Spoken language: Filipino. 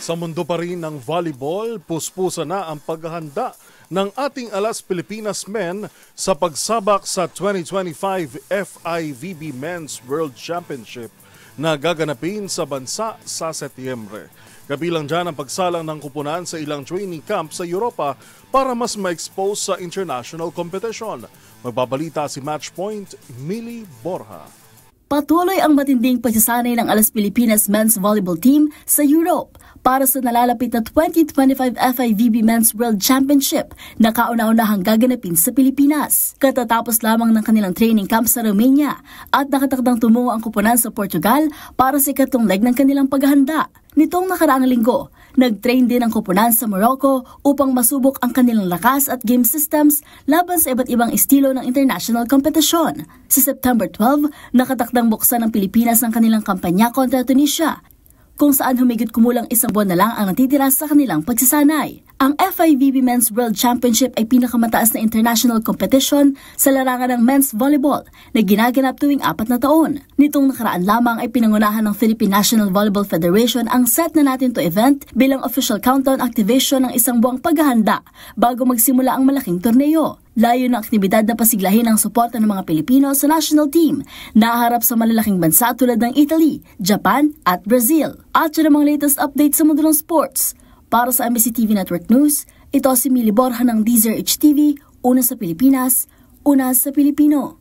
Sa mundo pa rin ng volleyball, puspusa na ang paghahanda ng ating Alas Pilipinas men sa pagsabak sa 2025 FIVB Men's World Championship na gaganapin sa bansa sa Setyembre. Kabilang dyan ang pagsalang ng kupunan sa ilang training camp sa Europa para mas ma-expose sa international competition. Magbabalita si Matchpoint, Millie Borja. Patuloy ang matinding pagsasanay ng Alas Pilipinas Men's Volleyball Team sa Europe para sa nalalapit na 2025 FIVB Men's World Championship na kauna-unahang gaganapin sa Pilipinas. Katatapos lamang ng kanilang training camp sa Romania at nakatakdang tumungo ang kupunan sa Portugal para sa ikatong leg ng kanilang paghahanda. Nitong nakaraang linggo, nag-train din ang kupunan sa Morocco upang masubok ang kanilang lakas at game systems laban sa iba't ibang estilo ng international kompetisyon. Sa September 12, nakatakdang buksan ng Pilipinas ang kanilang kampanya kontra Tunisia, kung saan humigit kumulang isang buwan na lang ang natitira sa kanilang pagsasanay. Ang FIVB Men's World Championship ay pinakamataas na international competition sa larangan ng men's volleyball na ginaganap tuwing 4 na taon. Nitong nakaraan lamang ay pinangunahan ng Philippine National Volleyball Federation ang Set na Natin To event bilang official countdown activation ng isang buwang paghahanda bago magsimula ang malaking torneo. Layo ng aktibidad na pasiglahin ang suporta ng mga Pilipino sa national team na harap sa malalaking bansa tulad ng Italy, Japan at Brazil. At yun ang mga latest updates sa mundo ng sports. Para sa MBC TV Network News, ito si Millie Borja ng DZRH TV, una sa Pilipinas, una sa Pilipino.